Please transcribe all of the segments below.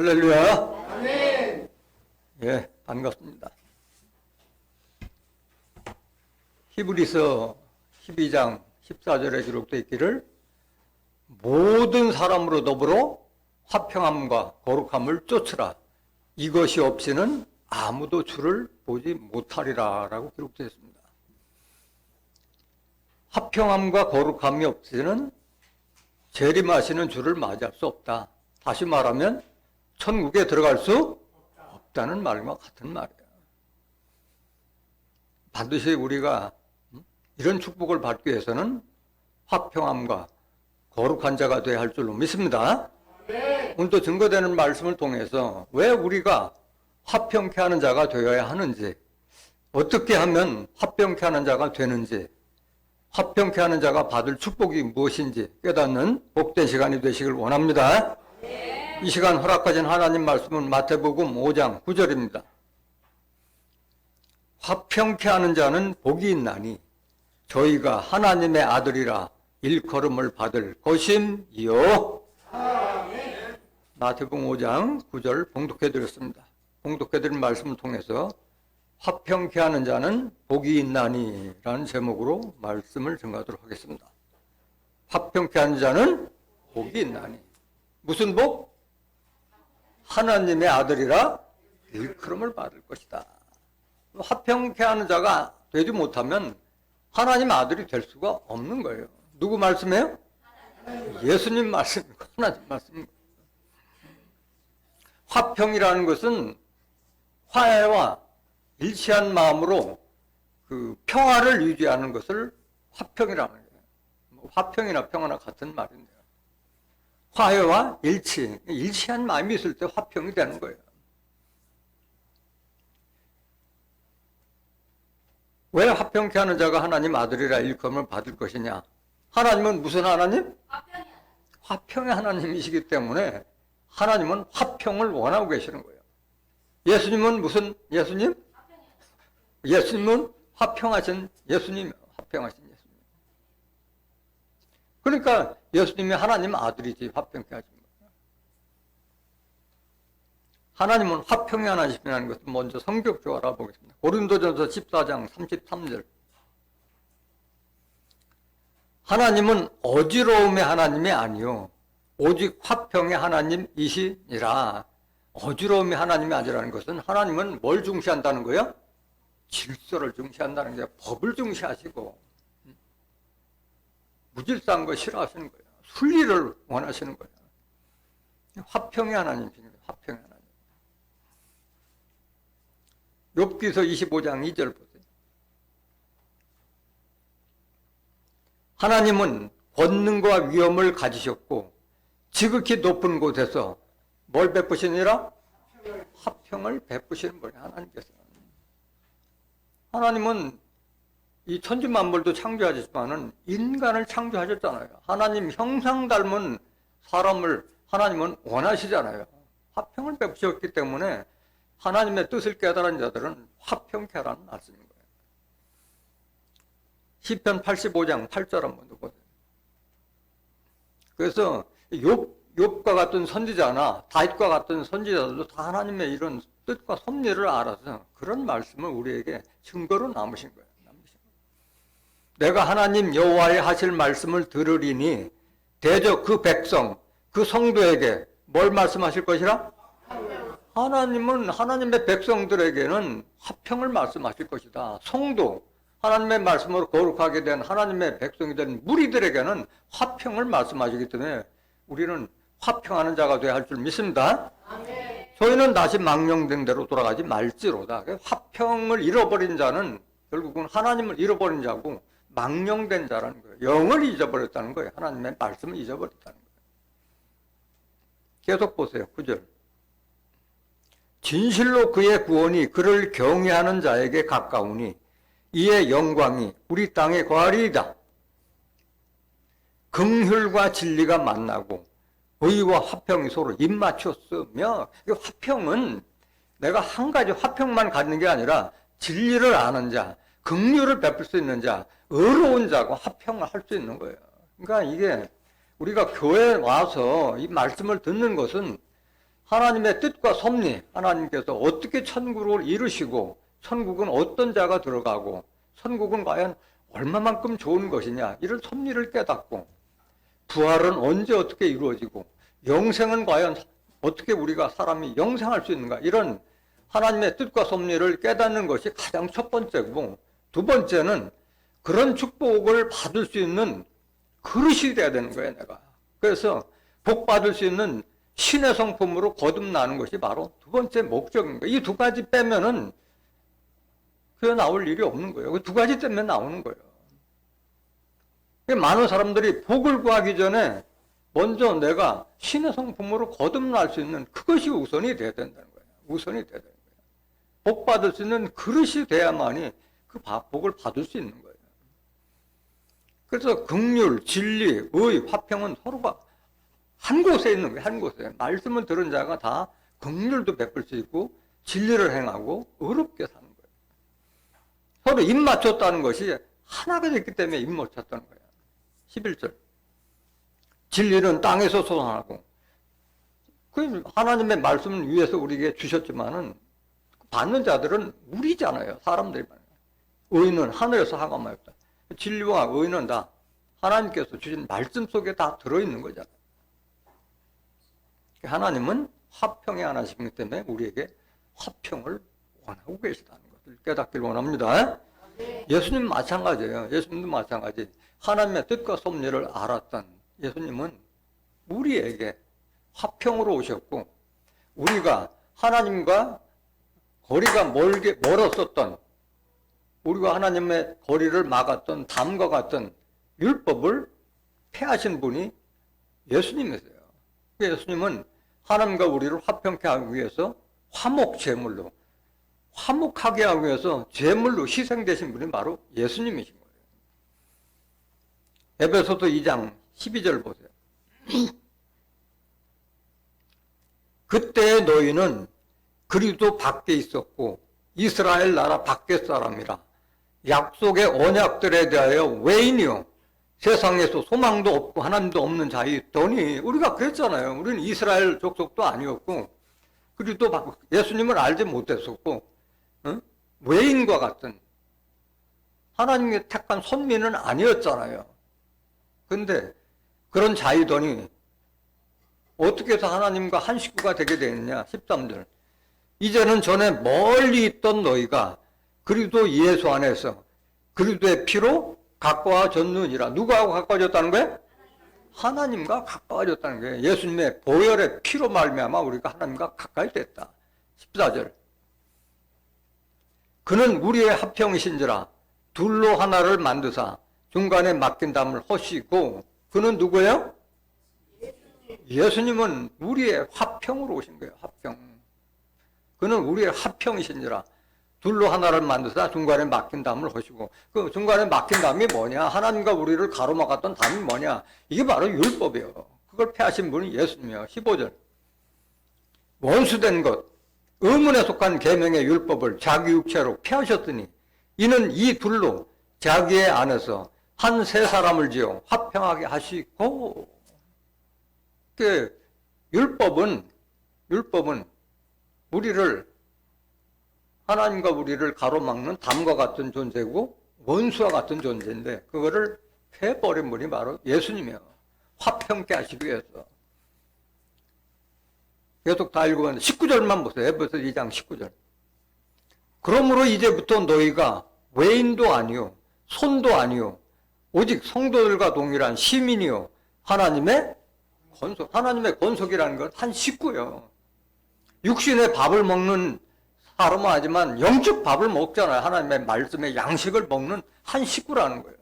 할렐루야. 아멘. 예, 반갑습니다. 히브리서 12장 14절에 기록되어 있기를 모든 사람으로 더불어 화평함과 거룩함을 쫓으라. 이것이 없이는 아무도 주를 보지 못하리라 라고 기록되어 있습니다. 화평함과 거룩함이 없이는 재림하시는 주를 맞이할 수 없다. 다시 말하면 천국에 들어갈 수 없다는 말과 같은 말이에요. 반드시 우리가 이런 축복을 받기 위해서는 화평함과 거룩한 자가 되어야 할 줄로 믿습니다. 오늘도 증거되는 말씀을 통해서 왜 우리가 화평케 하는 자가 되어야 하는지, 어떻게 하면 화평케 하는 자가 되는지, 화평케 하는 자가 받을 축복이 무엇인지 깨닫는 복된 시간이 되시길 원합니다. 이 시간 허락하신 하나님 말씀은 마태복음 5장 9절입니다. 화평케 하는 자는 복이 있나니 저희가 하나님의 아들이라 일컬음을 받을 것임이요. 마태복음 5장 9절 봉독해드렸습니다. 봉독해드린 말씀을 통해서 화평케 하는 자는 복이 있나니 라는 제목으로 말씀을 증거하도록 하겠습니다. 화평케 하는 자는 복이 있나니. 무슨 복? 하나님의 아들이라 일컬음을 받을 것이다. 화평케 하는 자가 되지 못하면 하나님 아들이 될 수가 없는 거예요. 누구 말씀이에요? 예수님 말씀이고 하나님 말씀이고. 화평이라는 것은 화해와 일치한 마음으로 그 평화를 유지하는 것을 화평이라는 거예요. 화평이나 평화나 같은 말인데요. 화해와 일치한 마음이 있을 때 화평이 되는 거예요. 왜 화평케 하는 자가 하나님 아들이라 일컬음을 받을 것이냐? 하나님은 무슨 하나님? 화평의 하나님이시기 때문에 하나님은 화평을 원하고 계시는 거예요. 예수님은 무슨 예수님? 예수님은 화평하신 예수님, 화평하신 예수님. 그러니까 예수님이 하나님 아들이지 화평케 하신 거예요. 하나님은 화평의 하나님이라는 것을 먼저 성격적으로 알아보겠습니다. 고린도전서 14장 33절. 하나님은 어지러움의 하나님이 아니요 오직 화평의 하나님이시니라. 어지러움의 하나님이 아니라는 것은 하나님은 뭘 중시한다는 거예요? 질서를 중시한다는 게 법을 중시하시고 무질서한 거 싫어하시는 거예요. 순리를 원하시는 거예요. 화평의 하나님입니다. 화평의 하나님. 욥기서 25장 2절 보세요. 하나님은 권능과 위엄을 가지셨고 지극히 높은 곳에서 뭘 베푸시니라? 화평을 베푸시는 분이 하나님께서. 하나님은 이 천지만물도 창조하셨지만은 인간을 창조하셨잖아요. 하나님 형상 닮은 사람을 하나님은 원하시잖아요. 화평을 베푸셨기 때문에 하나님의 뜻을 깨달은 자들은 화평케 하라는 말씀인 거예요. 시편 85장 8절 한번 더 보세요. 그래서 욥과 같은 선지자나 다윗과 같은 선지자들도 다 하나님의 이런 뜻과 섭리를 알아서 그런 말씀을 우리에게 증거로 남으신 거예요. 내가 하나님 여호와의 하실 말씀을 들으리니 대저 그 백성, 그 성도에게 뭘 말씀하실 것이라? 하나님은 하나님의 백성들에게는 화평을 말씀하실 것이다. 성도, 하나님의 말씀으로 거룩하게 된 하나님의 백성이 된 무리들에게는 화평을 말씀하시기 때문에 우리는 화평하는 자가 되어야 할 줄 믿습니다. 저희는 다시 망령된 대로 돌아가지 말지로다. 화평을 잃어버린 자는 결국은 하나님을 잃어버린 자고 망령된 자라는 거예요. 영을 잊어버렸다는 거예요. 하나님의 말씀을 잊어버렸다는 거예요. 계속 보세요. 9절. 진실로 그의 구원이 그를 경외하는 자에게 가까우니 이의 영광이 우리 땅에 거하리이다. 긍휼과 진리가 만나고 의와 화평이 서로 입맞췄으며, 화평은 내가 한 가지 화평만 갖는 게 아니라 진리를 아는 자, 긍휼을 베풀 수 있는 자, 의로운 자가 화평을 할 수 있는 거예요. 그러니까 이게 우리가 교회에 와서 이 말씀을 듣는 것은 하나님의 뜻과 섭리, 하나님께서 어떻게 천국을 이루시고 천국은 어떤 자가 들어가고 천국은 과연 얼마만큼 좋은 것이냐, 이런 섭리를 깨닫고 부활은 언제 어떻게 이루어지고 영생은 과연 어떻게 우리가 사람이 영생할 수 있는가, 이런 하나님의 뜻과 섭리를 깨닫는 것이 가장 첫 번째고, 두 번째는 그런 축복을 받을 수 있는 그릇이 돼야 되는 거예요, 내가. 그래서 복 받을 수 있는 신의 성품으로 거듭나는 것이 바로 두 번째 목적인 거예요. 이 두 가지 빼면은 그게 나올 일이 없는 거예요. 그 두 가지 때문에 나오는 거예요. 많은 사람들이 복을 구하기 전에 먼저 내가 신의 성품으로 거듭날 수 있는 그것이 우선이 돼야 된다는 거예요. 우선이 돼야 되는 거예요. 복 받을 수 있는 그릇이 돼야만이 그 복을 받을 수 있는 거예요. 그래서 긍휼, 진리, 의, 화평은 서로가 한 곳에 있는 거예요. 한 곳에. 말씀을 들은 자가 다 긍휼도 베풀 수 있고 진리를 행하고 의롭게 사는 거예요. 서로 입 맞췄다는 것이 하나가 됐기 때문에 입 맞췄다는 거예요. 11절. 진리는 땅에서 솟아나고, 그 하나님의 말씀을 위해서 우리에게 주셨지만은 받는 자들은 우리잖아요. 사람들이 말이에요. 의는 하늘에서 하감하였다. 진리와 의는 다 하나님께서 주신 말씀 속에 다 들어있는 거잖아요. 하나님은 화평의 하나님이기 때문에 우리에게 화평을 원하고 계시다는 것을 깨닫길 원합니다. 예수님 마찬가지예요. 예수님도 마찬가지. 하나님의 뜻과 섭리를 알았던 예수님은 우리에게 화평으로 오셨고, 우리가 하나님과 거리가 멀었었던, 우리가 하나님의 거리를 막았던 담과 같은 율법을 폐하신 분이 예수님이세요. 예수님은 하나님과 우리를 화평케 하기 위해서 화목제물로, 화목하게 하기 위해서 제물로 희생되신 분이 바로 예수님이신 거예요. 에베소서 2장 12절 보세요. 그때의 너희는 그리스도 밖에 있었고 이스라엘 나라 밖의 사람이라 약속의 언약들에 대하여 외인이요 세상에서 소망도 없고 하나님도 없는 자였더니, 우리가 그랬잖아요. 우리는 이스라엘 족속도 아니었고 그리스도 예수님을 알지 못했었고 외인과 같은, 하나님의 택한 선민은 아니었잖아요. 근데 그런 자이더니 어떻게 해서 하나님과 한 식구가 되게 되느냐. 13절. 이제는 전에 멀리 있던 너희가 그리스도 예수 안에서 그리스도의 피로 가까워졌느니라. 누구하고 가까워졌다는 거예요? 하나님과 가까워졌다는 거예요. 예수님의 보혈의 피로 말미암아 우리가 하나님과 가까이 됐다. 14절. 그는 우리의 합평이신지라 둘로 하나를 만드사 중간에 맡긴 담을 허시고, 그는 누구예요? 예수님은 우리의 화평으로 오신 거예요. 화평. 그는 우리의 화평이신지라 둘로 하나를 만드사 중간에 맡긴 담을 허시고, 그 중간에 막힌 담이 뭐냐? 하나님과 우리를 가로막았던 담이 뭐냐? 이게 바로 율법이에요. 그걸 폐하신 분이 예수님이에요. 15절. 원수된 것, 의문에 속한 계명의 율법을 자기 육체로 폐하셨더니 이는 이 둘로 자기의 안에서 한 세 사람을 지어 화평하게 하시고. 그 율법은 우리를, 하나님과 우리를 가로막는 담과 같은 존재고 원수와 같은 존재인데 그거를 폐해버린 분이 바로 예수님이에요. 화평케 하시기 위해서. 계속 다 읽으면 19절만 보세요. 에베소 2장 19절. 그러므로 이제부터 너희가 외인도 아니요 손도 아니요 오직 성도들과 동일한 시민이요 하나님의 권속. 하나님의 권속이라는 건 한 식구예요. 육신의 밥을 먹는 사람은 하지만 영적 밥을 먹잖아요. 하나님의 말씀의 양식을 먹는 한 식구라는 거예요.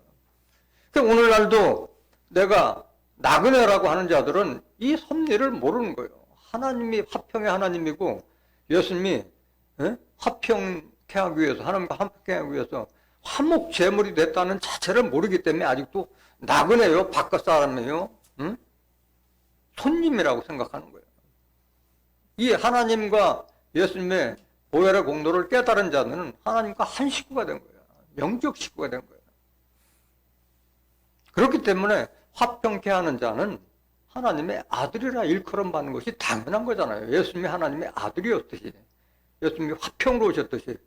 그러니까 오늘날도 내가 나그네라고 하는 자들은 이 섭리를 모르는 거예요. 하나님이 화평의 하나님이고 예수님이 화평케 하기 위해서, 하나님과 화평케 하기 위해서 화목 제물이 됐다는 자체를 모르기 때문에 아직도 나그네요, 바깥 사람이에요, 손님이라고 생각하는 거예요. 이 하나님과 예수님의 보혈의 공로를 깨달은 자는 하나님과 한 식구가 된 거예요. 영적 식구가 된 거예요. 그렇기 때문에 화평케 하는 자는 하나님의 아들이라 일컬음 받는 것이 당연한 거잖아요. 예수님이 하나님의 아들이었듯이, 예수님이 화평으로 오셨듯이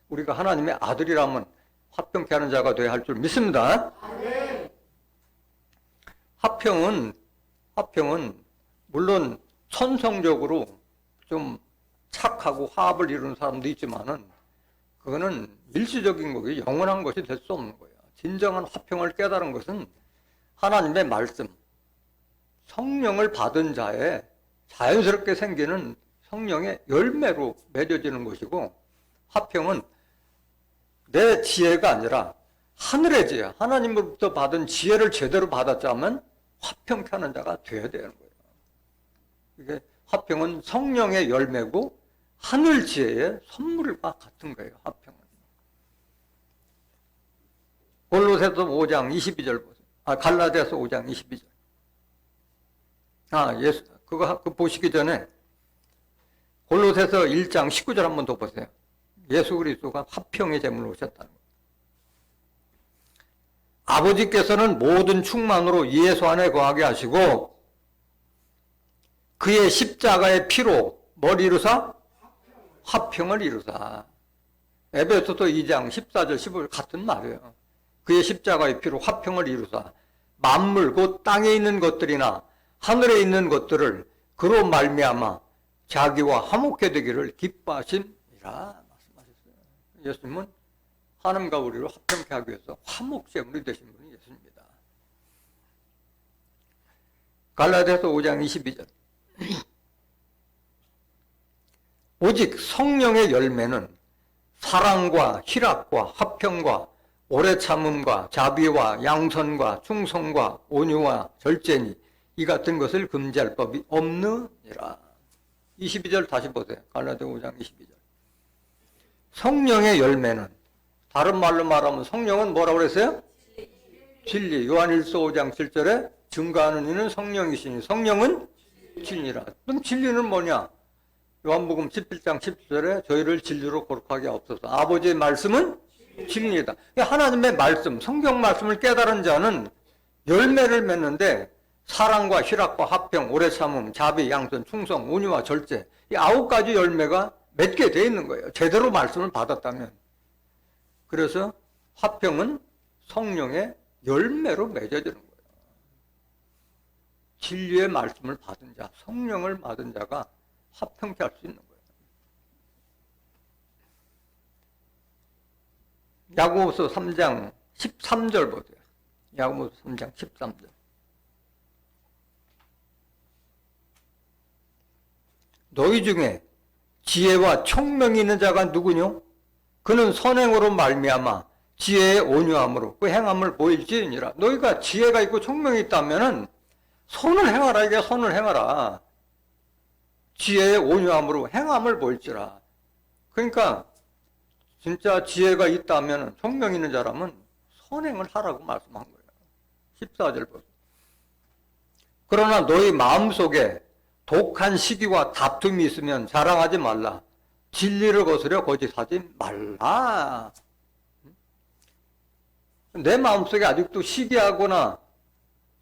우리가 하나님의 아들이라면 화평케 하는 자가 되어야 할 줄 믿습니다. 화평은 물론 천성적으로 좀 착하고 화합을 이루는 사람도 있지만은 그거는 일시적인 거고 영원한 것이 될 수 없는 거예요. 진정한 화평을 깨달은 것은 하나님의 말씀, 성령을 받은 자의 자연스럽게 생기는 성령의 열매로 맺어지는 것이고, 화평은 내 지혜가 아니라 하늘의 지혜, 하나님으로부터 받은 지혜를 제대로 받았자면 화평케 하는 자가 되어야 되는 거예요. 이게 화평은 성령의 열매고 하늘 지혜의 선물과 같은 거예요. 화평은. 골로새서 5장 22절 보세요. 갈라디아서 5장 22절. 그거 보시기 전에 골로새서 1장 19절 한번 더 보세요. 예수 그리스도가 화평의 제물로 오셨다는 거예요. 아버지께서는 모든 충만으로 예수 안에 거하게 하시고 그의 십자가의 피로 뭘 이루사? 화평을 이루사. 에베소서 2장 14절 15절 같은 말이에요. 그의 십자가의 피로 화평을 이루사 만물 곧 땅에 있는 것들이나 하늘에 있는 것들을 그로 말미암아 자기와 화목해 되기를 기뻐하심이라 말씀하셨어요. 예수님은 하나님과 우리를 화평케 하기 위해서 화목제물이 되신 분이 예수님입니다. 갈라디아서 5장 22절. 오직 성령의 열매는 사랑과 희락과 화평과 오래 참음과 자비와 양선과 충성과 온유와 절제니 이 같은 것을 금지할 법이 없느니라. 22절 다시 보세요. 갈라디아 5장 22절. 성령의 열매는, 다른 말로 말하면 성령은 뭐라고 그랬어요? 진리. 요한일서 5장 7절에 증거하는 이는 성령이시니 성령은 진리라. 그럼 진리는 뭐냐? 요한복음 17장 10절에 저희를 진리로 거룩하게 하옵소서. 아버지의 말씀은 진리이다. 하나님의 말씀, 성경 말씀을 깨달은 자는 열매를 맺는데 사랑과 희락과 화평, 오래 참음, 자비, 양선, 충성, 온유와 절제, 이 9가지 열매가 맺게 돼 있는 거예요. 제대로 말씀을 받았다면. 그래서 화평은 성령의 열매로 맺어지는 거예요. 진리의 말씀을 받은 자, 성령을 받은 자가 화평케 할 수 있는 거예요. 야고보서 3장 13절 보세요. 야고보서 3장 13절. 너희 중에 지혜와 총명이 있는 자가 누구뇨? 그는 선행으로 말미암아 지혜의 온유함으로 그 행함을 보일지니라. 너희가 지혜가 있고 총명이 있다면은 선을 행하라. 이게 선을 행하라. 지혜의 온유함으로 행함을 보일지라. 그러니까 진짜 지혜가 있다면, 총명 있는 자라면 선행을 하라고 말씀한 거예요. 14절 보세요. 그러나 너희 마음속에 독한 시기와 다툼이 있으면 자랑하지 말라. 진리를 거스려 거짓하지 말라. 내 마음속에 아직도 시기하거나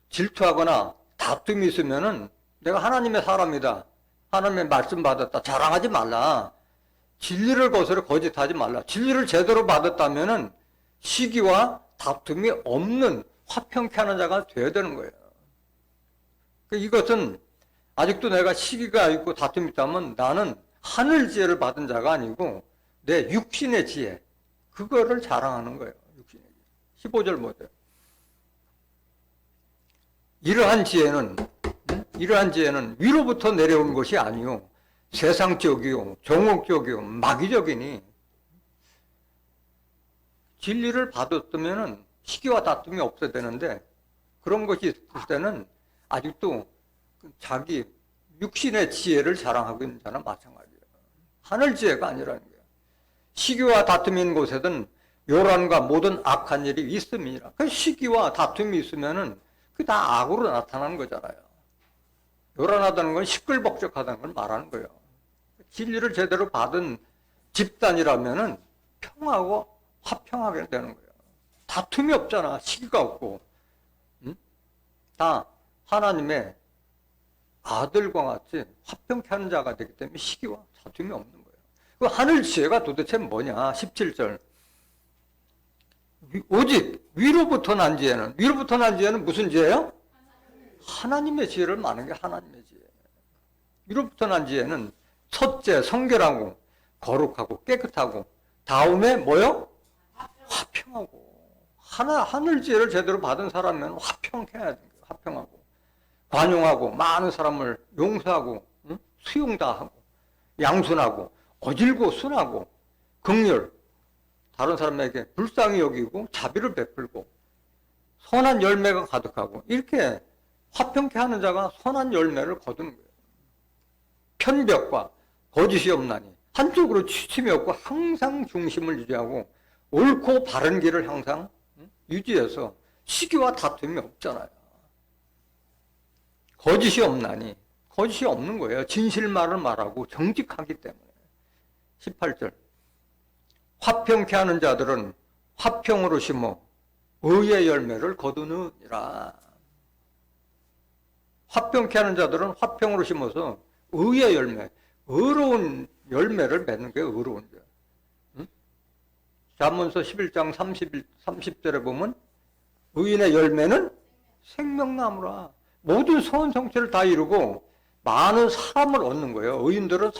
질투하거나 다툼이 있으면은 내가 하나님의 사람이다, 하나님의 말씀 받았다, 자랑하지 말라. 진리를 거스려 거짓하지 말라. 진리를 제대로 받았다면은 시기와 다툼이 없는 화평케 하는 자가 되어야 되는 거예요. 이것은 아직도 내가 시기가 있고 다툼이 있다면 나는 하늘 지혜를 받은 자가 아니고 내 육신의 지혜, 그거를 자랑하는 거예요. 육신의 지혜. 15절 보세요. 이러한 지혜는 위로부터 내려온 것이 아니요 세상적이요 정욕적이요 마귀적이니. 진리를 받았으면 시기와 다툼이 없어야 되는데 그런 것이 있을 때는 아직도 자기 육신의 지혜를 자랑하고 있는 자는 마찬가지예요. 하늘 지혜가 아니라는 거예요. 시기와 다툼이 있는 곳에는 요란과 모든 악한 일이 있음이니라. 그 시기와 다툼이 있으면은 그게 다 악으로 나타나는 거잖아요. 요란하다는 건 시끌벅적하다는 걸 말하는 거예요. 진리를 제대로 받은 집단이라면은 평하고 화평하게 되는 거예요. 다툼이 없잖아. 시기가 없고. 다 하나님의 아들과 같이 화평케 하는 자가 되기 때문에 시기와 다툼이 없는 거예요. 그 하늘 지혜가 도대체 뭐냐? 17절. 오직 위로부터 난 지혜는 무슨 지혜예요? 하나님의 지혜를 말하는 게 하나님의 지혜. 위로부터 난 지혜는 첫째 성결하고 거룩하고 깨끗하고, 다음에 뭐요? 화평하고. 하늘 지혜를 제대로 받은 사람은 화평해야 돼요. 화평하고 관용하고 많은 사람을 용서하고, 응? 수용 다하고 양순하고 어질고 순하고 긍휼, 다른 사람에게 불쌍히 여기고 자비를 베풀고 선한 열매가 가득하고, 이렇게 화평케 하는 자가 선한 열매를 거두는 거예요. 편벽과 거짓이 없나니, 한쪽으로 치침이 없고 항상 중심을 유지하고 옳고 바른 길을 항상 유지해서 시기와 다툼이 없잖아요. 거짓이 없나니, 거짓이 없는 거예요. 진실말을 말하고 정직하기 때문에. 18절. 화평케 하는 자들은 화평으로 심어 의의 열매를 거두느니라. 화평케 하는 자들은 화평으로 심어서 의의 열매, 의로운 열매를 맺는 게 의로운 자. 잠언서 11장 30절에 보면 의인의 열매는 생명나무라. 모든 선한 성취를 다 이루고 많은 사람을 얻는 거예요. 의인들은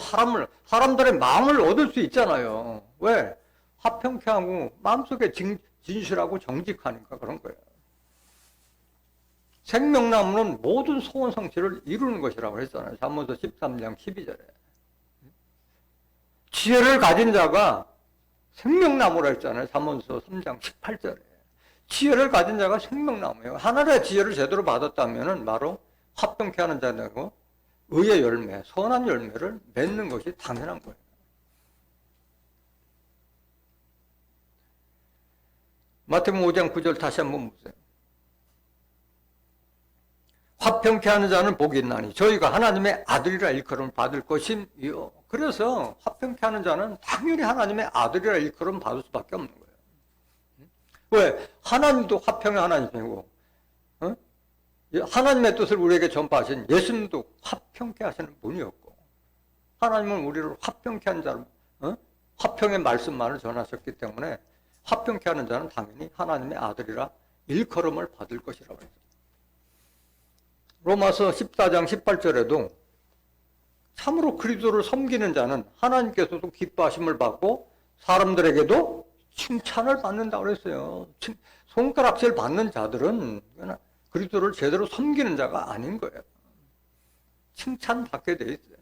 사람들의 마음을 얻을 수 있잖아요. 왜? 화평케 하고 마음속에 진실하고 정직하니까 그런 거예요. 생명나무는 모든 소원 성취를 이루는 것이라고 했잖아요. 잠언서 13장 12절에. 지혜를 가진 자가 생명나무라 했잖아요. 잠언서 3장 18절에. 지혜를 가진 자가 생명나무예요. 하늘의 지혜를 제대로 받았다면 바로 화평케 하는 자되고 의의 열매, 선한 열매를 맺는 것이 당연한 거예요. 마태복음 5장 9절 다시 한번 보세요. 화평케 하는 자는 복이 있나니 저희가 하나님의 아들이라 일컬음을 받을 것임이요. 그래서 화평케 하는 자는 당연히 하나님의 아들이라 일컬음 받을 수밖에 없는 거예요. 왜? 하나님도 화평의 하나님이고, 하나님의 뜻을 우리에게 전파하신 예수님도 화평케 하시는 분이었고, 하나님은 우리를 화평케 하는 자로, 화평의 말씀만을 전하셨기 때문에 화평케 하는 자는 당연히 하나님의 아들이라 일컬음을 받을 것이라고 했어요. 로마서 14장 18절에도 참으로 그리스도를 섬기는 자는 하나님께서도 기뻐하심을 받고 사람들에게도 칭찬을 받는다고 그랬어요. 손가락질 받는 자들은 그리스도를 제대로 섬기는 자가 아닌 거예요. 칭찬받게 돼 있어요.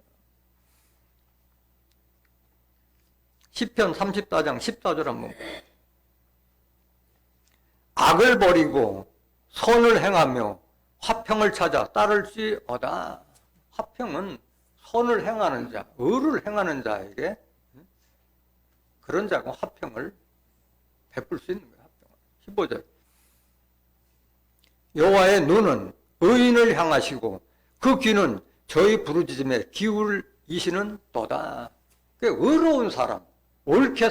시편 34장 14절 한번 보세요. 악을 버리고 선을 행하며 화평을 찾아 따를지어다. 화평은 선을 행하는 자, 의를 행하는 자에게 그런 자가 화평을 베풀 수 있는 거예요. 15절. 여호와의 눈은 의인을 향하시고 그 귀는 저희 부르짖음에 기울이시는 도다. 의로운 사람, 올곧게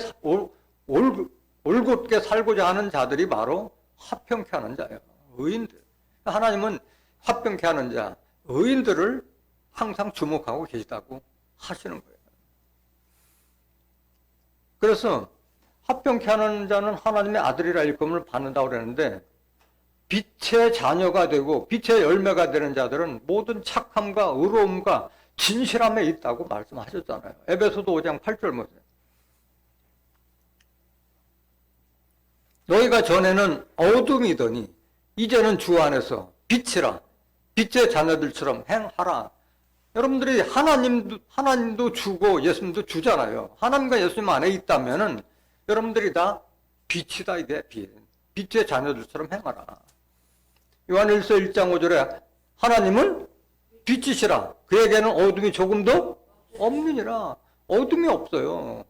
살고자 하는 자들이 바로 화평케 하는 자예요. 의인들. 하나님은 화평케 하는 자, 의인들을 항상 주목하고 계시다고 하시는 거예요. 그래서 화평케 하는 자는 하나님의 아들이라 일컬음을 받는다고 그러는데, 빛의 자녀가 되고 빛의 열매가 되는 자들은 모든 착함과 의로움과 진실함에 있다고 말씀하셨잖아요. 에베소서 5장 8절 보세요. 너희가 전에는 어둠이더니 이제는 주 안에서 빛이라. 빛의 자녀들처럼 행하라. 여러분들이 하나님도 주고 예수님도 주잖아요. 하나님과 예수님 안에 있다면은 여러분들이 다 빛이다, 이게 빛. 빛의 자녀들처럼 행하라. 요한일서 1장 5절에 하나님은 빛이시라. 그에게는 어둠이 조금도 없느니라. 어둠이 없어요.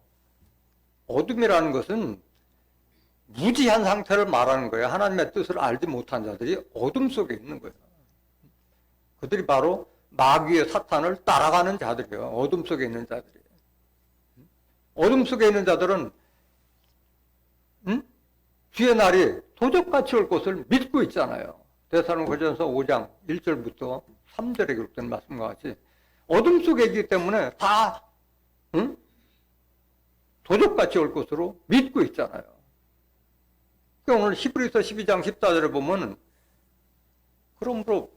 어둠이라는 것은 무지한 상태를 말하는 거예요. 하나님의 뜻을 알지 못한 자들이 어둠 속에 있는 거예요. 그들이 바로 마귀의 사탄을 따라가는 자들이에요. 어둠 속에 있는 자들이에요. 어둠 속에 있는 자들은 주의 날이 도적같이 올 것을 믿고 있잖아요. 데살로니가전서 5장 1절부터 3절에 기록된 말씀과 같이 어둠 속에 있기 때문에 다 도적같이 올 것으로 믿고 있잖아요. 그러니까 오늘 히브리서 12장 14절에 보면 그러므로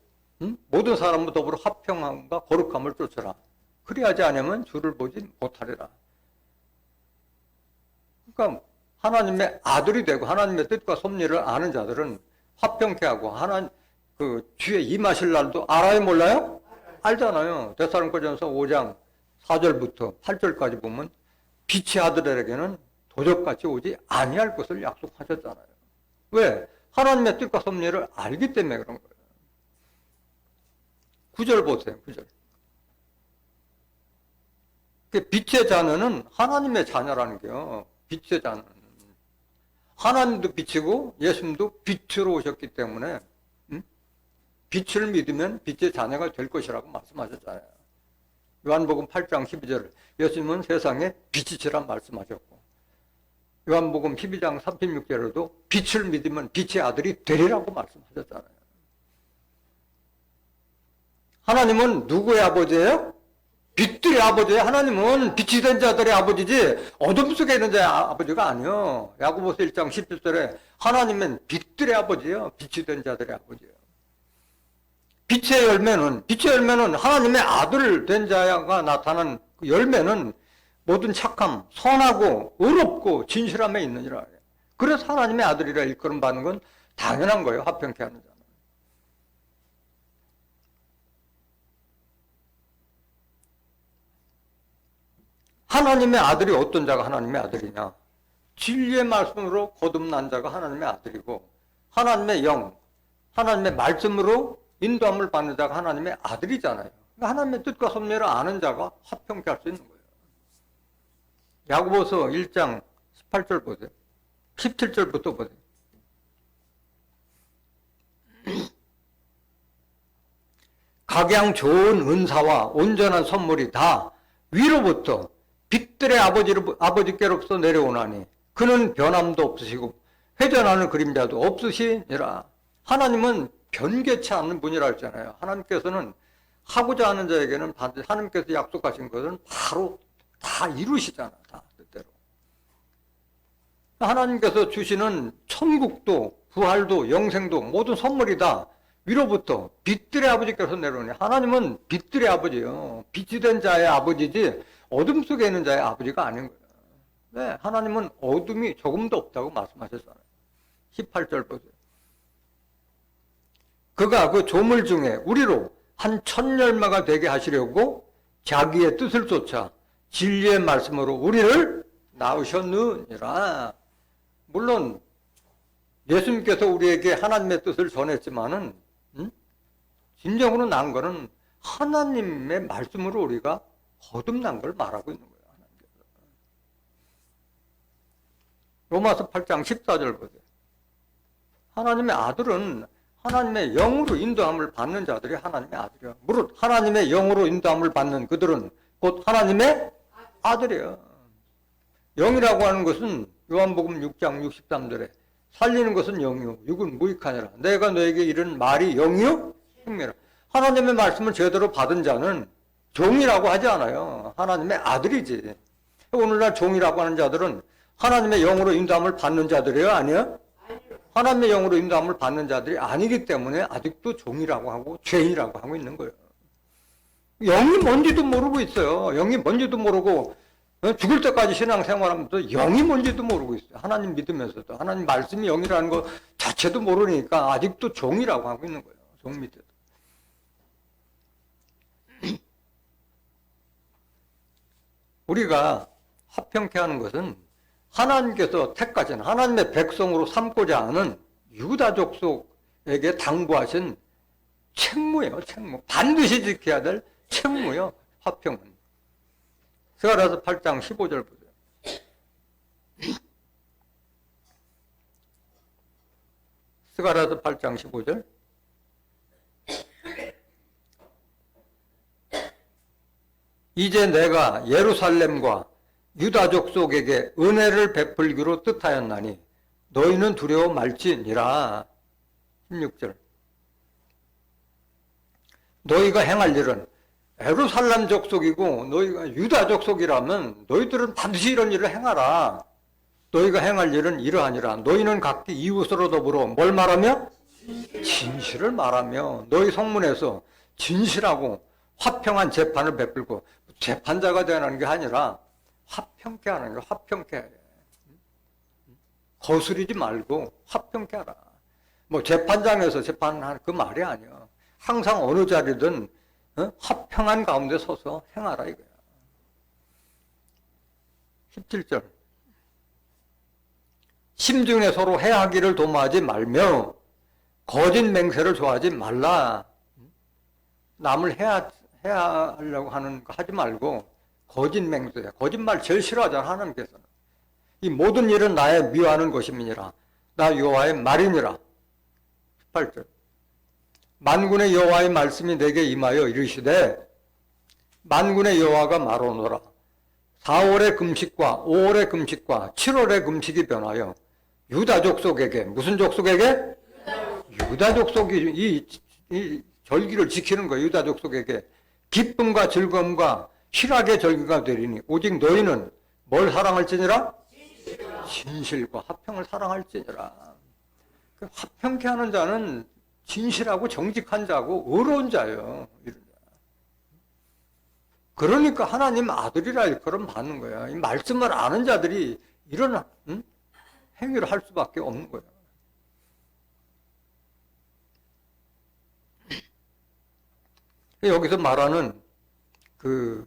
모든 사람과 더불어 화평함과 거룩함을 쫓으라. 그리하지 않으면 주를 보지 못하리라. 그러니까 하나님의 아들이 되고 하나님의 뜻과 섭리를 아는 자들은 화평케 하고 하나님 그 주에 임하실 날도 알아요, 몰라요? 알잖아요. 데살로니가전서 5장 4절부터 8절까지 보면 빛의 아들에게는 도적같이 오지 아니할 것을 약속하셨잖아요. 왜? 하나님의 뜻과 섭리를 알기 때문에 그런 거예요. 9절 보세요. 9절. 빛의 자녀는 하나님의 자녀라는 게요. 빛의 자녀는 하나님도 빛이고 예수님도 빛으로 오셨기 때문에 빛을 믿으면 빛의 자녀가 될 것이라고 말씀하셨잖아요. 요한복음 8장 12절 예수님은 세상에 빛이시란 말씀하셨고 요한복음 12장 36절에도 빛을 믿으면 빛의 아들이 되리라고 말씀하셨잖아요. 하나님은 누구의 아버지예요? 빛들의 아버지예요. 하나님은 빛이 된 자들의 아버지지 어둠 속에 있는 자의 아버지가 아니에요. 야고보서 1장 17절에 하나님은 빛들의 아버지예요. 빛이 된 자들의 아버지예요. 빛의 열매는 하나님의 아들 된 자가 나타난 그 열매는 모든 착함, 선하고 의롭고 진실함에 있느니라. 그래서 하나님의 아들이라 일컬음 받는 건 당연한 거예요. 화평케 하는 자는. 하나님의 아들이 어떤 자가 하나님의 아들이냐? 진리의 말씀으로 거듭난 자가 하나님의 아들이고 하나님의 영, 하나님의 말씀으로 인도함을 받는 자가 하나님의 아들이잖아요. 하나님의 뜻과 섭리를 아는 자가 화평케 할 수 있는 거예요. 야고보서 1장 18절 보세요. 17절부터 보세요. 각양 좋은 은사와 온전한 선물이 다 위로부터 빛들의 아버지께로부터 내려오나니 그는 변함도 없으시고 회전하는 그림자도 없으시니라. 하나님은 변개치 않는 분이라 했잖아요. 하나님께서는 하고자 하는 자에게는 반드시 하나님께서 약속하신 것은 바로 다 이루시잖아. 다 뜻대로. 하나님께서 주시는 천국도 부활도 영생도 모든 선물이 다 위로부터 빛들의 아버지께서 내려오니 하나님은 빛들의 아버지예요. 빛이 된 자의 아버지지 어둠 속에 있는 자의 아버지가 아닌 거예요. 네, 하나님은 어둠이 조금도 없다고 말씀하셨잖아요. 18절 보세요. 그가 그 조물 중에 우리로 한 천열마가 되게 하시려고 자기의 뜻을 쫓아 진리의 말씀으로 우리를 낳으셨느니라. 물론 예수님께서 우리에게 하나님의 뜻을 전했지만은 진정으로 난 거는 하나님의 말씀으로 우리가 거듭난 걸 말하고 있는 거예요. 하나님께서. 로마서 8장 14절 보세요. 하나님의 아들은 하나님의 영으로 인도함을 받는 자들이 하나님의 아들이에요. 무릇 하나님의 영으로 인도함을 받는 그들은 곧 하나님의 아들이에요. 영이라고 하는 것은 요한복음 6장 63절에 살리는 것은 영이요 육은 무익하니라. 내가 너에게 이른 말이 영이요 생명이라. 하나님의 말씀을 제대로 받은 자는 종이라고 하지 않아요. 하나님의 아들이지. 오늘날 종이라고 하는 자들은 하나님의 영으로 인도함을 받는 자들이에요? 아니요? 하나님의 영으로 인도함을 받는 자들이 아니기 때문에 아직도 종이라고 하고 죄인이라고 하고 있는 거예요. 영이 뭔지도 모르고 있어요. 영이 뭔지도 모르고 죽을 때까지 신앙생활하면서 영이 뭔지도 모르고 있어요. 하나님 믿으면서도 하나님 말씀이 영이라는 거 자체도 모르니까 아직도 종이라고 하고 있는 거예요. 종 밑에도. 우리가 화평케 하는 것은 하나님께서 택하신 하나님의 백성으로 삼고자 하는 유다 족속에게 당부하신 책무예요. 책무. 반드시 지켜야 될 책무예요. 화평은. 스가랴서 8장 15절 보세요. 스가랴서 8장 15절. 이제 내가 예루살렘과 유다 족속에게 은혜를 베풀기로 뜻하였나니 너희는 두려워 말지니라. 16절. 너희가 행할 일은 예루살렘 족속이고 너희가 유다 족속이라면 너희들은 반드시 이런 일을 행하라. 너희가 행할 일은 이러하니라. 너희는 각기 이웃으로 더불어 뭘 말하며? 진실을 말하며 너희 성문에서 진실하고 화평한 재판을 베풀고, 재판자가 되는 게 아니라 화평케 하는 거야. 화평케. 거스르지 말고 화평케 하라. 뭐 재판장에서 재판하는 그 말이 아니야. 항상 어느 자리든 화평한 가운데 서서 행하라 이거야. 17절. 심중에 서로 해하기를 도모하지 말며 거짓 맹세를 좋아하지 말라. 남을 해하려고 하는 거 하지 말고 거짓 맹세, 거짓말 제일 싫어하잖아 하나님께서는. 이 모든 일은 나의 미워하는 것임이니라. 나 여호와의 말이니라. 18절. 만군의 여호와의 말씀이 내게 임하여 이르시되 만군의 여호와가 말하노라. 4월의 금식과 5월의 금식과 7월의 금식이 변하여 유다 족속에게, 무슨 족속에게? 유다 족속이 이 절기를 지키는 거예요. 유다 족속에게 기쁨과 즐거움과 희락의 절기가 되리니 오직 너희는 뭘 사랑할지니라? 진실과 화평을 사랑할지니라. 화평케 하는 자는 진실하고 정직한 자고 의로운 자예요. 그러니까 하나님 아들이라 일컬음 받는 거야. 이 말씀을 아는 자들이 이런 행위를 할 수밖에 없는 거야. 여기서 말하는 그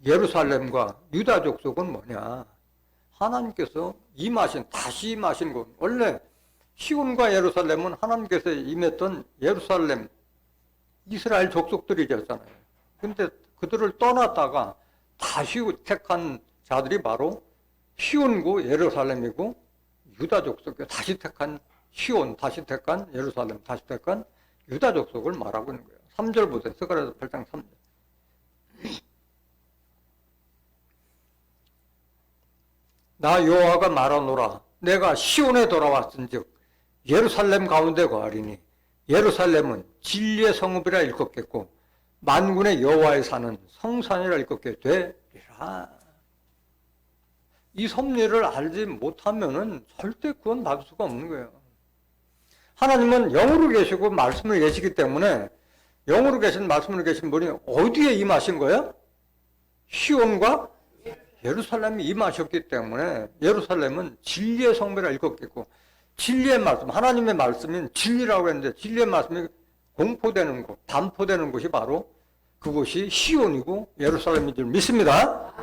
예루살렘과 유다 족속은 뭐냐? 하나님께서 다시 임하신 곳. 원래 시온과 예루살렘은 하나님께서 임했던 예루살렘, 이스라엘 족속들이었잖아요. 근데 그들을 떠났다가 다시 택한 자들이 바로 시온고 예루살렘이고 유다 족속이 다시 택한 시온, 다시 택한 예루살렘, 다시 택한 유다 족속을 말하고 있는 거예요. 3절 보세요. 스가랴서 8장 3절. 나 여호와가 말하노라. 내가 시온에 돌아왔은즉 예루살렘 가운데 거하리니 예루살렘은 진리의 성읍이라 일컫겠고 만군의 여호와의 산은 성산이라 일컫게 되리라. 이 섭리를 알지 못하면은 절대 구원 받을 수가 없는 거예요. 하나님은 영으로 계시고 말씀을 계시기 때문에 영으로 계신 말씀으로 계신 분이 어디에 임하신 거예요? 시온과 예루살렘이 임하셨기 때문에 예루살렘은 진리의 성배라 일컫겠고 진리의 말씀, 하나님의 말씀인 진리라고 했는데 진리의 말씀이 공포되는 곳, 반포되는 곳이 바로 그곳이 시온이고 예루살렘인 줄 믿습니다.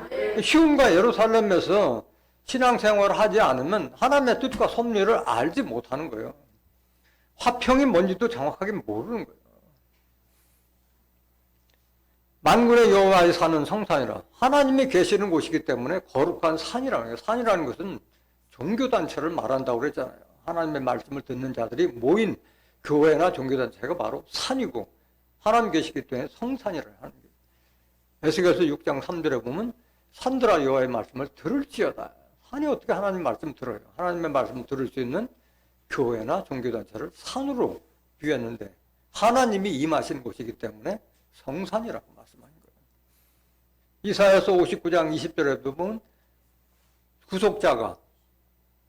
시온과 예루살렘에서 신앙생활을 하지 않으면 하나님의 뜻과 섭리를 알지 못하는 거예요. 화평이 뭔지도 정확하게 모르는 거예요. 만군의 여호와의 산은 성산이라. 하나님이 계시는 곳이기 때문에 거룩한 산이라는 거예요. 산이라는 것은 종교단체를 말한다고 그랬잖아요. 하나님의 말씀을 듣는 자들이 모인 교회나 종교단체가 바로 산이고 하나님 계시기 때문에 성산이라는 하는 거예요. 에스겔서 6장 3절에 보면 산들아 여호와의 말씀을 들을지어다. 산이 어떻게 하나님 말씀 들어요? 하나님의 말씀을 들을 수 있는 교회나 종교단체를 산으로 비유했는데 하나님이 임하신 곳이기 때문에 성산이라고 말씀하는 거예요. 이사야서 59장 20절에 보면 구속자가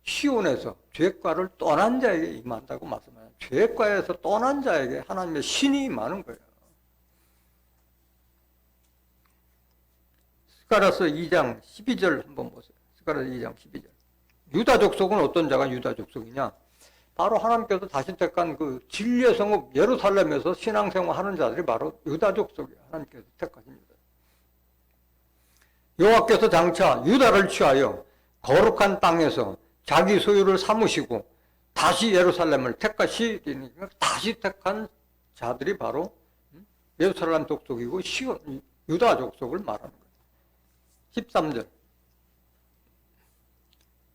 시온에서 죄과를 떠난 자에게 임한다고 말씀해요. 죄과에서 떠난 자에게 하나님의 신이 임하는 거예요. 스가랴서 2장 12절 한번 보세요. 스가랴서 2장 12절. 유다 족속은 어떤 자가 유다 족속이냐? 바로 하나님께서 다시 택한 그 진리의 성읍 예루살렘에서 신앙생활 하는 자들이 바로 유다 족속이에요. 하나님께서 택하십니다. 여호와께서 장차 유다를 취하여 거룩한 땅에서 자기 소유를 삼으시고 다시 예루살렘을 택하시니까 다시 택한 자들이 바로 예루살렘 족속이고 시온 유다 족속을 말하는 거예요. 13절.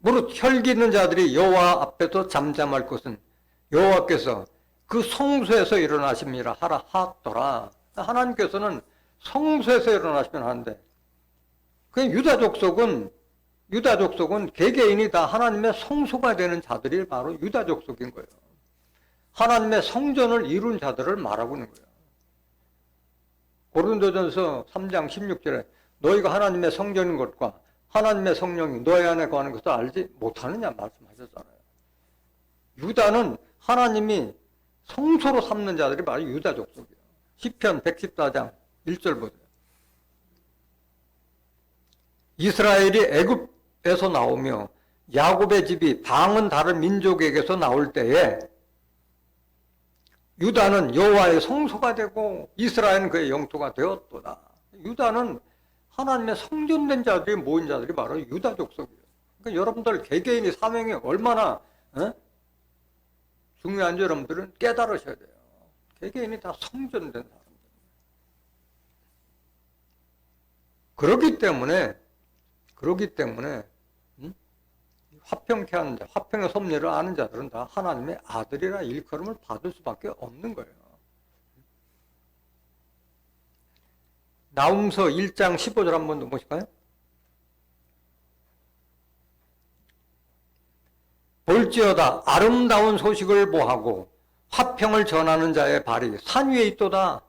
무릇 혈기 있는 자들이 여호와 앞에서 잠잠할 것은 여호와께서 그 성소에서 일어나심이라 하라 하더라. 하나님께서는 성소에서 일어나시면 하는데 그 유다 족속은 개개인이 다 하나님의 성소가 되는 자들이 바로 유다 족속인 거예요. 하나님의 성전을 이룬 자들을 말하고 있는 거예요. 고린도전서 3장 16절에 너희가 하나님의 성전인 것과 하나님의 성령이 너희 안에 거하는 것을 알지 못하느냐 말씀하셨잖아요. 유다는 하나님이 성소로 삼는 자들이 바로 유다 족속이에요. 시편 114장 1절 보세요. 이스라엘이 애굽에서 나오며 야곱의 집이 방은 다른 민족에게서 나올 때에 유다는 여호와의 성소가 되고 이스라엘은 그의 영토가 되었도다. 유다는 하나님의 성전된 자들이 모인 자들이 바로 유다 족속이에요. 그러니까 여러분들 개개인의 사명이 얼마나 중요한지 여러분들은 깨달으셔야 돼요. 개개인이 다 성전된 사람들. 그렇기 때문에 화평케 하는 자, 화평의 섭리를 아는 자들은 다 하나님의 아들이라 일컬음을 받을 수밖에 없는 거예요. 나훔서 1장 15절 한번 더 보실까요? 볼지어다 아름다운 소식을 보하고 화평을 전하는 자의 발이 산 위에 있도다.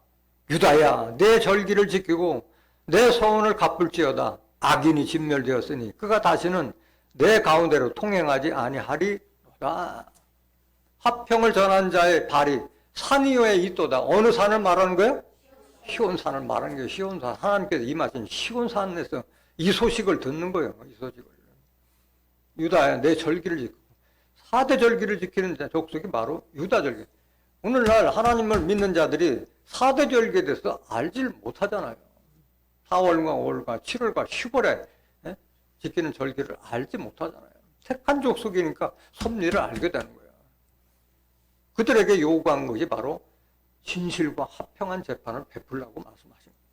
유다야 내 절기를 지키고 내 서원을 갚을지어다. 악인이 진멸되었으니 그가 다시는 내 가운데로 통행하지 아니하리로다. 화평을 전하는 자의 발이 산 위에 있도다. 어느 산을 말하는 거예요? 시온산을 말하는 거예요. 시온산. 하나님께서 임하신 시온산에서 이 소식을 듣는 거예요. 이 소식을. 유다야 내 절기를 지키고 4대 절기를 지키는 족속이 바로 유다 절기. 오늘날 하나님을 믿는 자들이 4대 절기에 대해서 알질 못하잖아요. 4월과 5월과 7월과 10월에 지키는 절기를 알지 못하잖아요. 택한 족속이니까 섭리를 알게 되는 거예요. 그들에게 요구한 것이 바로 진실과 화평한 재판을 베풀라고 말씀하신 거예요.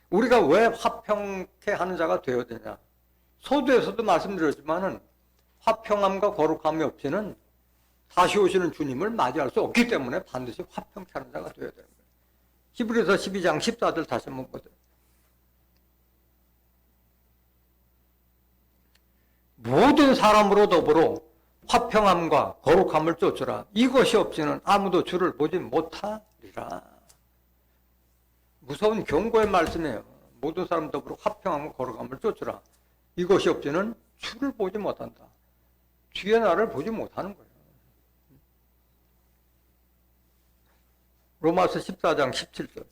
우리가 왜 화평케 하는 자가 되어야 되냐? 서두에서도 말씀드렸지만은 화평함과 거룩함이 없이는 다시 오시는 주님을 맞이할 수 없기 때문에 반드시 화평케 하는 자가 되어야 되는 거예요. 히브리서 12장 14절 다시 한번 보세요. 모든 사람으로 더불어 화평함과 거룩함을 쫓으라. 이것이 없이는 아무도 주를 보지 못하리라. 무서운 경고의 말씀이에요. 모든 사람 더불어 화평함과 거룩함을 쫓으라. 이것이 없이는 주를 보지 못한다. 주의 나를 보지 못하는 거예요. 로마서 14장 17절.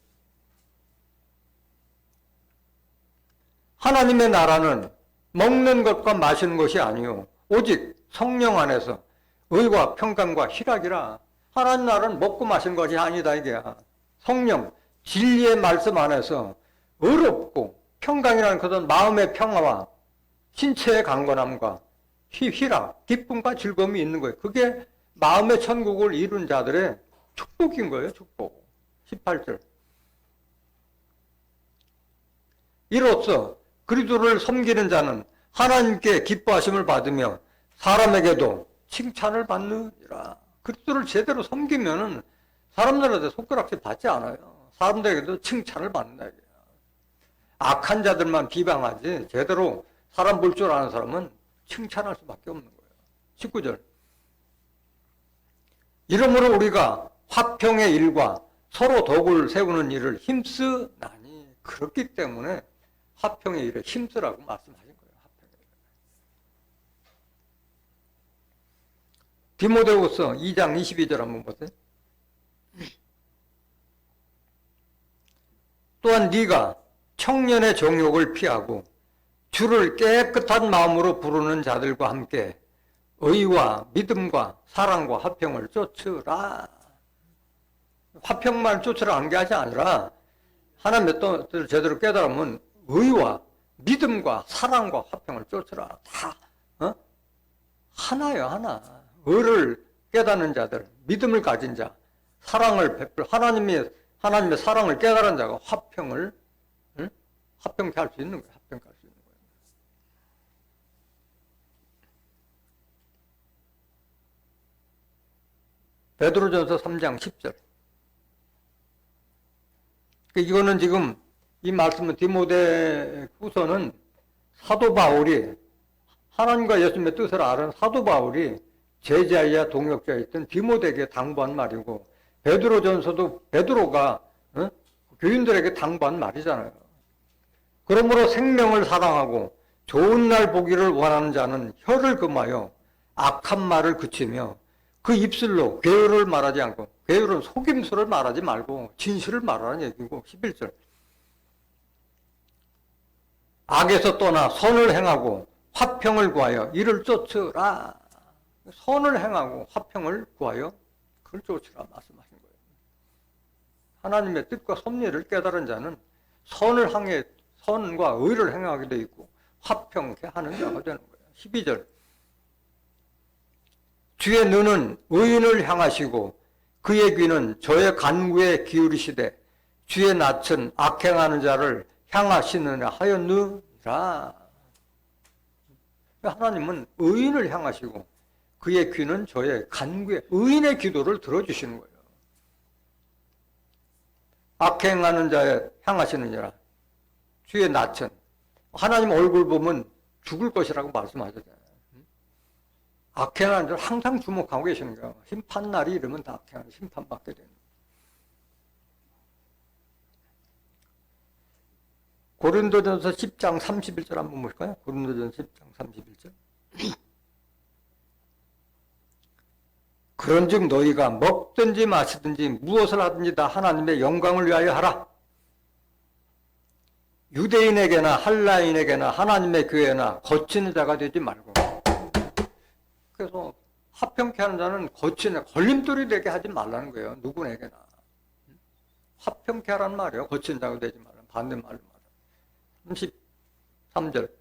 하나님의 나라는 먹는 것과 마시는 것이 아니요 오직 성령 안에서 의와 평강과 희락이라. 하나님 나라는 먹고 마시는 것이 아니다 이게야. 성령, 진리의 말씀 안에서 의롭고 평강이라는 것은 마음의 평화와 신체의 강건함과 희락, 기쁨과 즐거움이 있는 거예요. 그게 마음의 천국을 이룬 자들의 축복인 거예요. 축복. 18절. 이로써 그리스도를 섬기는 자는 하나님께 기뻐하심을 받으며 사람에게도 칭찬을 받느니라. 그리스도를 제대로 섬기면은 사람들한테 손가락질 받지 않아요. 사람들에게도 칭찬을 받는다. 악한 자들만 비방하지 제대로 사람 볼 줄 아는 사람은 칭찬할 수밖에 없는 거예요. 19절. 이러므로 우리가 화평의 일과 서로 덕을 세우는 일을 힘쓰나니. 그렇기 때문에 화평의 일에 힘쓰라고 말씀하신 거예요. 화평의 일. 디모데후서 2장 22절 한번 보세요. 또한 네가 청년의 정욕을 피하고 주를 깨끗한 마음으로 부르는 자들과 함께 의와 믿음과 사랑과 화평을 쫓으라. 화평만 쫓으라 하는 게 아니라 하나님의 뜻을 제대로 깨달으면 의와 믿음과 사랑과 화평을 쫓으라. 다 하나요, 하나. 의를 깨닫는 자들, 믿음을 가진 자, 사랑을 베풀 하나님의 사랑을 깨달은 자가 화평을 화평케 할 수 있는 거예요. 화평케 할 수 있는 거예요. 베드로전서 3장 10절. 이거는 지금 이 말씀은 디모데 후서는 사도 바울이 하나님과 예수님의 뜻을 아는 사도 바울이 제자이자 동역자였던 디모데에게 당부한 말이고 베드로전서도 베드로가 교인들에게 당부한 말이잖아요. 그러므로 생명을 사랑하고 좋은 날 보기를 원하는 자는 혀를 금하여 악한 말을 그치며 그 입술로 괴유를 말하지 않고, 괴유는 속임수를 말하지 말고 진실을 말하는 얘기고, 11절. 악에서 떠나 선을 행하고 화평을 구하여 이를 쫓으라. 선을 행하고 화평을 구하여 그걸 쫓으라 말씀하신 거예요. 하나님의 뜻과 섭리를 깨달은 자는 선을 향해 선과 의를 행하게 돼 있고 화평케 하는 자가 되는 거예요. 12절. 주의 눈은 의인을 향하시고 그의 귀는 저의 간구에 기울이시되 주의 낯은 악행하는 자를 향하시느냐 하였느니라. 하나님은 의인을 향하시고 그의 귀는 저의 간구에, 의인의 기도를 들어주시는 거예요. 악행하는 자에 향하시느니라. 주의 낯은, 하나님 얼굴 보면 죽을 것이라고 말씀하셨잖아요. 악행하는 자를 항상 주목하고 계시는 거예요. 심판날이 이르면 다 악행하는 심판받게 되는 거예요. 고린도전서 10장 31절 한번 볼까요? 고린도전서 10장 31절. 그런즉 너희가 먹든지 마시든지 무엇을 하든지 다 하나님의 영광을 위하여 하라. 유대인에게나 할라인에게나 하나님의 교회나 거치는 자가 되지 말고. 그래서 화평케 하는 자는 거치는, 걸림돌이 되게 하지 말라는 거예요. 누구에게나. 화평케 하라는 말이에요. 거치는 자가 되지 말라. 반대말로 말이에요. 33절.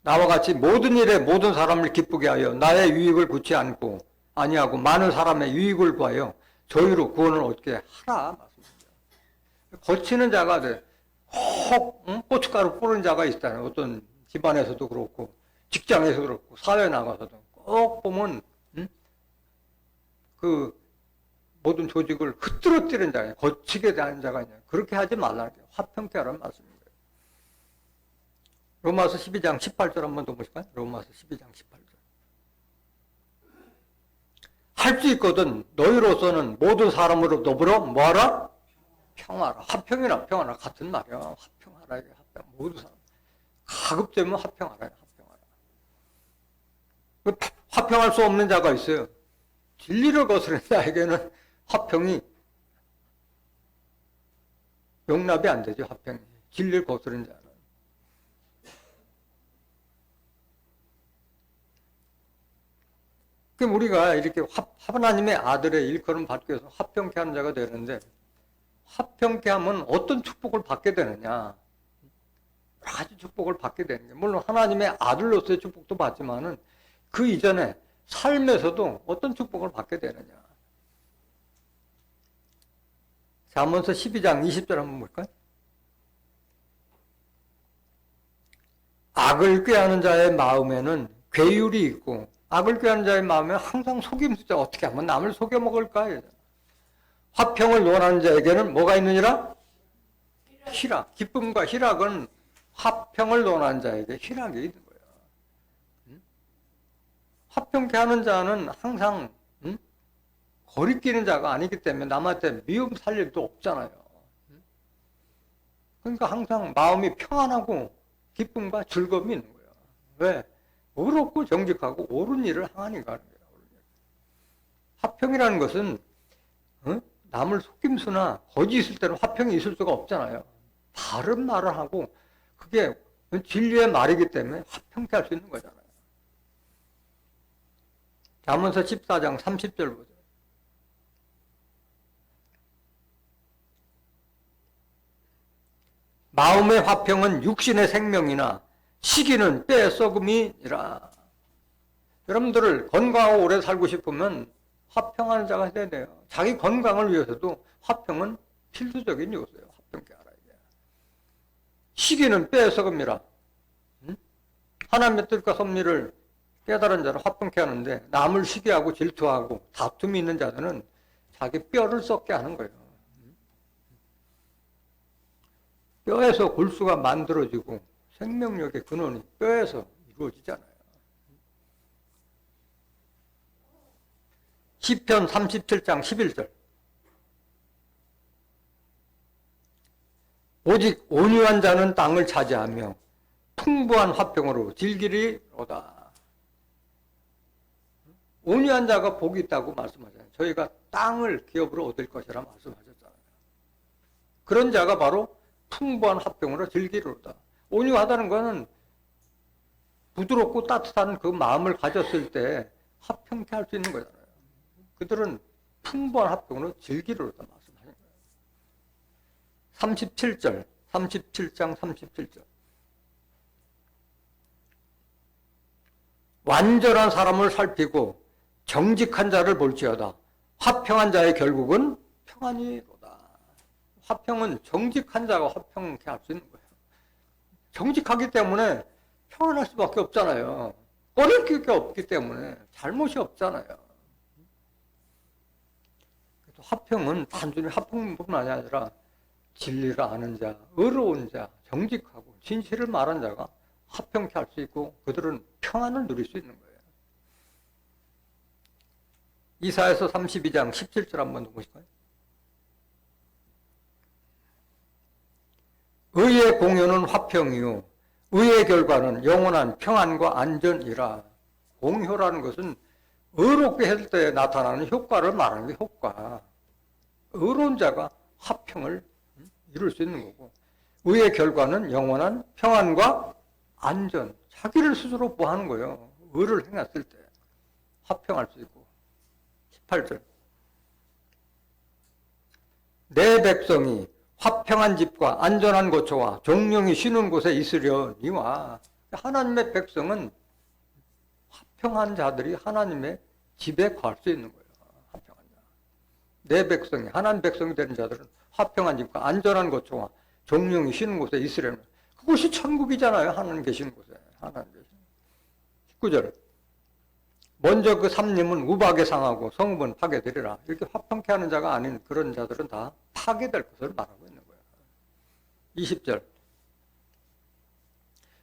나와 같이 모든 일에 모든 사람을 기쁘게 하여 나의 유익을 구치 않고 아니하고 많은 사람의 유익을 구하여 저희로 구원을 얻게 하라 말씀입니다. 거치는 자가 돼. 혹 고춧가루 뿌리는 자가 있잖아요. 어떤 집안에서도 그렇고 직장에서 그렇고 사회에 나가서도 꼭 보면 그 모든 조직을 흐트러뜨리는 자가 거치게 되는 자가 있냐. 그렇게 하지 말라는 게 화평케 하라는 말씀입니다. 로마서 12장 18절 한번 더 보실까요? 로마서 12장 18절. 할 수 있거든 너희로서는 모든 사람으로 더불어 뭐하라? 평하라. 화평이나 평하라 같은 말이야. 화평하라. 화평. 모두 사람. 가급되면 화평하라. 화평하라. 화평할 수 없는 자가 있어요. 진리를 거스르는 자에게는 화평이 용납이 안 되죠. 화평이. 진리를 거스르는 자는. 그럼 우리가 이렇게 하나님의 아들의 일컬음 받기 위해서 화평케 하는 자가 되는데, 화평케 하면 어떤 축복을 받게 되느냐. 여러 가지 축복을 받게 되는 게, 물론 하나님의 아들로서의 축복도 받지만은 그 이전에 삶에서도 어떤 축복을 받게 되느냐. 잠언서 12장 20절 한번 볼까요? 악을 꾀하는 자의 마음에는 괴율이 있고, 악을 꾀하는 자의 마음에 항상 속임수자. 어떻게 하면 남을 속여먹을까? 화평을 논하는 자에게는 뭐가 있느니라? 희락. 기쁨과 희락은 화평을 논하는 자에게 희락이 있는 거예요. 화평케 하는 자는 항상 거리끼는 자가 아니기 때문에 남한테 미움 살 일도 없잖아요. 그러니까 항상 마음이 평안하고 기쁨과 즐거움이 있는 거예요. 왜? 의롭고 정직하고 옳은 일을 행하니까 하는 거예요. 화평이라는 것은 남을 속임수나 거짓 있을 때는 화평이 있을 수가 없잖아요. 바른 말을 하고 그게 진리의 말이기 때문에 화평케 할 수 있는 거잖아요. 잠언서 14장 30절 보세요. 마음의 화평은 육신의 생명이나 시기는 뼈의 썩음이니라. 여러분들을 건강하고 오래 살고 싶으면 화평하는 자가 돼야 돼요. 자기 건강을 위해서도 화평은 필수적인 요소예요. 화평케 알아야 돼요. 시기는 뼈의 썩음이라. 하나님의 뜻과 섭리를 깨달은 자를 화평케 하는데, 남을 시기하고 질투하고 다툼이 있는 자들은 자기 뼈를 썩게 하는 거예요. 뼈에서 골수가 만들어지고 생명력의 근원이 뼈에서 이루어지잖아요. 시편 37장 11절. 오직 온유한 자는 땅을 차지하며 풍부한 화평으로 즐기리로다. 온유한 자가 복이 있다고 말씀하잖아요. 저희가 땅을 기업으로 얻을 것이라 말씀하셨잖아요. 그런 자가 바로 풍부한 화평으로 즐기리로다. 온유하다는 것은 부드럽고 따뜻한 그 마음을 가졌을 때 화평케 할 수 있는 거잖아요. 그들은 풍부한 화평으로 즐기리로다 말씀하신 거예요. 37절, 37장 37절. 완전한 사람을 살피고 정직한 자를 볼지어다. 화평한 자의 결국은 평안이로다. 화평은 정직한 자가 화평케 할 수 있는 거예요. 정직하기 때문에 평안할 수밖에 없잖아요. 꺼낼 게 없기 때문에 잘못이 없잖아요. 화평은 단순히 화평뿐만 아니라 진리를 아는 자, 의로운 자, 정직하고 진실을 말한 자가 화평케 할 수 있고 그들은 평안을 누릴 수 있는 거예요. 이사야서 32장 17절 한번 보실까요? 의의 공효는 화평이요 의의 결과는 영원한 평안과 안전이라. 공효라는 것은 의롭게 할 때 나타나는 효과를 말하는 게 효과. 의로운 자가 화평을 이룰 수 있는 거고 의의 결과는 영원한 평안과 안전. 자기를 스스로 보호하는 거예요. 의를 행했을 때 화평할 수 있고. 18절. 내 백성이 화평한 집과 안전한 거처와 종령이 쉬는 곳에 있으려니와. 하나님의 백성은 화평한 자들이 하나님의 집에 갈 수 있는 거예요. 화평한 자. 내 백성이, 하나님 백성이 되는 자들은 화평한 집과 안전한 거처와 종령이 쉬는 곳에 있으려는. 그곳이 천국이잖아요. 하나님 계시는 곳에. 하나님 계시는. 19절. 먼저 그 삼림은 우박에 상하고 성읍은 파괴되리라. 이렇게 화평케 하는 자가 아닌 그런 자들은 다 파괴될 것을 말하고 있는 거예요. 20절.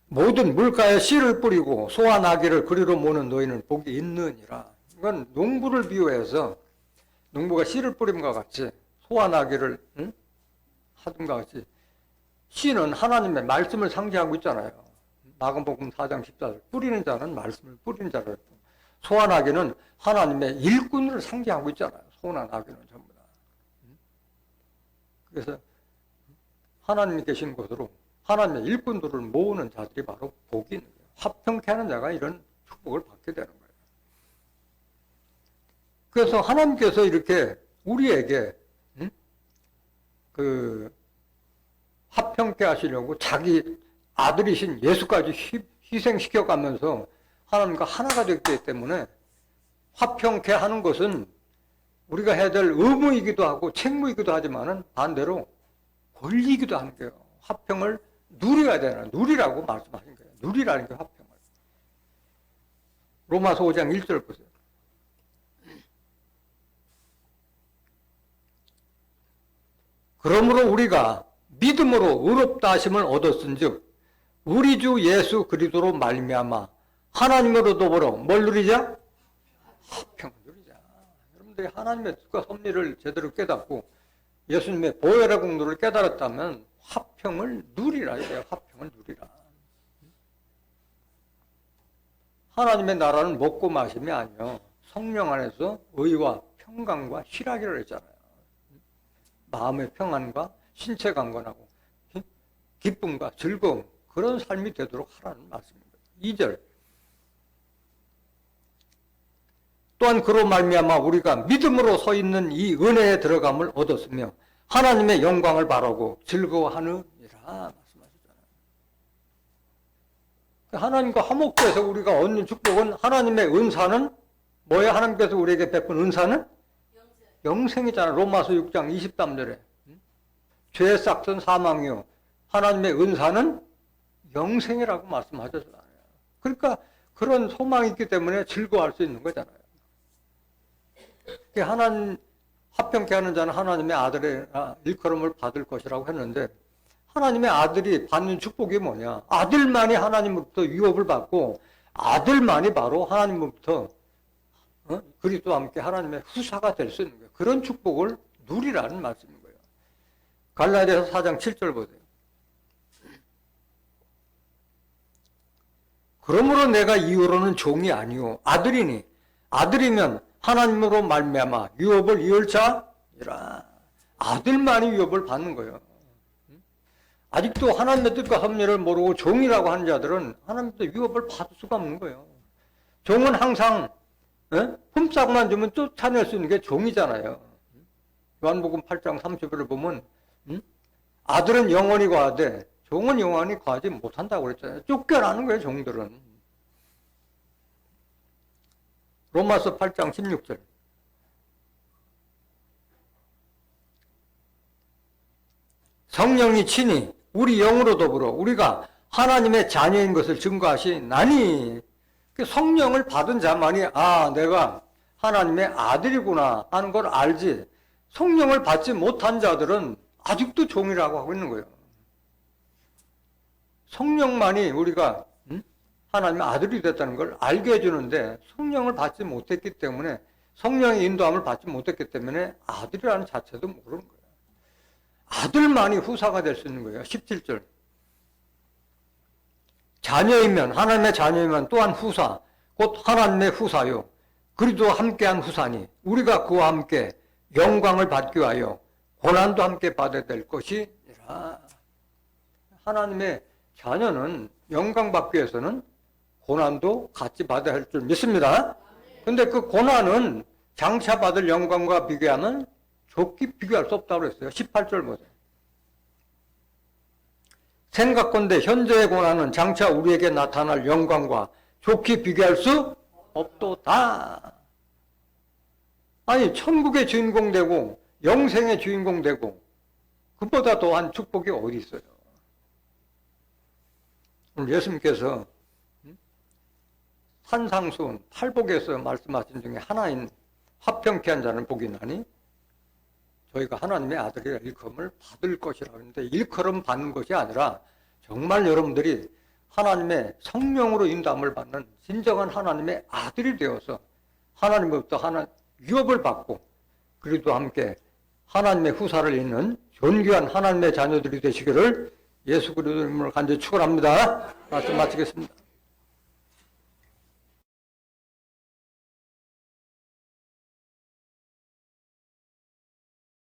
모든 물가에 씨를 뿌리고 소와 나귀를 그리로 모는 너희는 복이 있느니라. 이건 농부를 비유해서 농부가 씨를 뿌림과 같이 소와 나귀를 하든가 같이 씨는 하나님의 말씀을 상징하고 있잖아요. 마가복음 4장 14절. 뿌리는 자는 말씀을 뿌리는 자를 했고 소와 나귀는 하나님의 일꾼을 상징하고 있잖아요. 소나 나귀는 전부 다. 그래서 하나님이 계신 곳으로 하나님의 일꾼들을 모으는 자들이 바로 복이 있는 거예요. 화평케 하는 자가 이런 축복을 받게 되는 거예요. 그래서 하나님께서 이렇게 우리에게 그 화평케 하시려고 자기 아들이신 예수까지 희생시켜가면서 하나님과 하나가 됐기 때문에 화평케 하는 것은 우리가 해야 될 의무이기도 하고 책무이기도 하지만은 반대로 권리이기도 하는 거예요. 화평을 누려야 되나, 누리라고 말씀하신 거예요. 누리라는 게 화평을. 로마서 5장 1절 보세요. 그러므로 우리가 믿음으로 의롭다 하심을 얻었은즉 우리 주 예수 그리스도로 말미암아 하나님으로 더불어 뭘 누리자? 화평을 누리자. 여러분들이 하나님의 뜻과 섭리를 제대로 깨닫고 예수님의 보혈의 공로를 깨달았다면 화평을 누리라 이거예요. 화평을 누리라. 하나님의 나라는 먹고 마심이 아니요 성령 안에서 의와 평강과 희락이라고 했잖아요. 마음의 평안과 신체 강건하고 기쁨과 즐거움 그런 삶이 되도록 하라는 말씀입니다. 2절. 또한 그로 말미암아 우리가 믿음으로 서 있는 이 은혜에 들어감을 얻었으며 하나님의 영광을 바라고 즐거워하느니라 말씀하셨잖아요. 하나님과 화목돼서 우리가 얻는 축복은 하나님의 은사는 뭐예요? 하나님께서 우리에게 베푼 은사는 영생이잖아요. 로마서 6장 23절에 죄의 싹은 사망이요 하나님의 은사는 영생이라고 말씀하셨잖아요. 그러니까 그런 소망이 있기 때문에 즐거워할 수 있는 거잖아요. 하나님 화평케 하는 자는 하나님의 아들의 일컬음을 받을 것이라고 했는데 하나님의 아들이 받는 축복이 뭐냐? 아들만이 하나님으로부터 유업을 받고 아들만이 바로 하나님으로부터 그리스도와 함께 하나님의 후사가 될 수 있는 거예요. 그런 축복을 누리라는 말씀인 거예요. 갈라디아서 4장 7절 보세요. 그러므로 내가 이후로는 종이 아니요 아들이니 아들이면 하나님으로 말미암아 유업을 이을 자이라. 아들만이 유업을 받는 거예요. 아직도 하나님의 뜻과 섭리를 모르고 종이라고 하는 자들은 하나님의 유업을 받을 수가 없는 거예요. 종은 항상 흠짝만 주면 쫓아낼 수 있는 게 종이잖아요. 요한복음 8장 30절을 보면 아들은 영원히 과하되 종은 영원히 과하지 못한다고 그랬잖아요. 쫓겨나는 거예요, 종들은. 로마서 8장 16절. 성령이 친히 우리 영으로 더불어 우리가 하나님의 자녀인 것을 증거하시나니, 성령을 받은 자만이 내가 하나님의 아들이구나 하는 걸 알지, 성령을 받지 못한 자들은 아직도 종이라고 하고 있는 거예요. 성령만이 우리가 하나님의 아들이 됐다는 걸 알게 해주는데 성령을 받지 못했기 때문에, 성령의 인도함을 받지 못했기 때문에 아들이라는 자체도 모르는 거예요. 아들만이 후사가 될 수 있는 거예요. 17절. 자녀이면, 하나님의 자녀이면 또한 후사, 곧 하나님의 후사요. 그리도 함께한 후사니 우리가 그와 함께 영광을 받기 위하여 고난도 함께 받아야 될 것이니라. 하나님의 자녀는 영광 받기 위해서는 고난도 같이 받아야 할 줄 믿습니다. 근데 그 고난은 장차 받을 영광과 비교하면 좋게 비교할 수 없다고 그랬어요. 18절 보세요. 생각건대 현재의 고난은 장차 우리에게 나타날 영광과 좋게 비교할 수 없도다. 아니, 천국의 주인공 되고 영생의 주인공 되고 그보다 더한 축복이 어디 있어요? 오늘 예수님께서 산상수훈 팔복에서 말씀하신 중에 하나인 화평케 한 자는 복이 나니 저희가 하나님의 아들이라 일컬음을 받을 것이라고 하는데, 일컬음 받는 것이 아니라 정말 여러분들이 하나님의 성령으로 인도함을 받는 진정한 하나님의 아들이 되어서 하나님으로부터 유업을 받고 그리도 함께 하나님의 후사를 잇는 존귀한 하나님의 자녀들이 되시기를 예수 그리스도 이름으로 간절히 축원합니다. 말씀 마치겠습니다.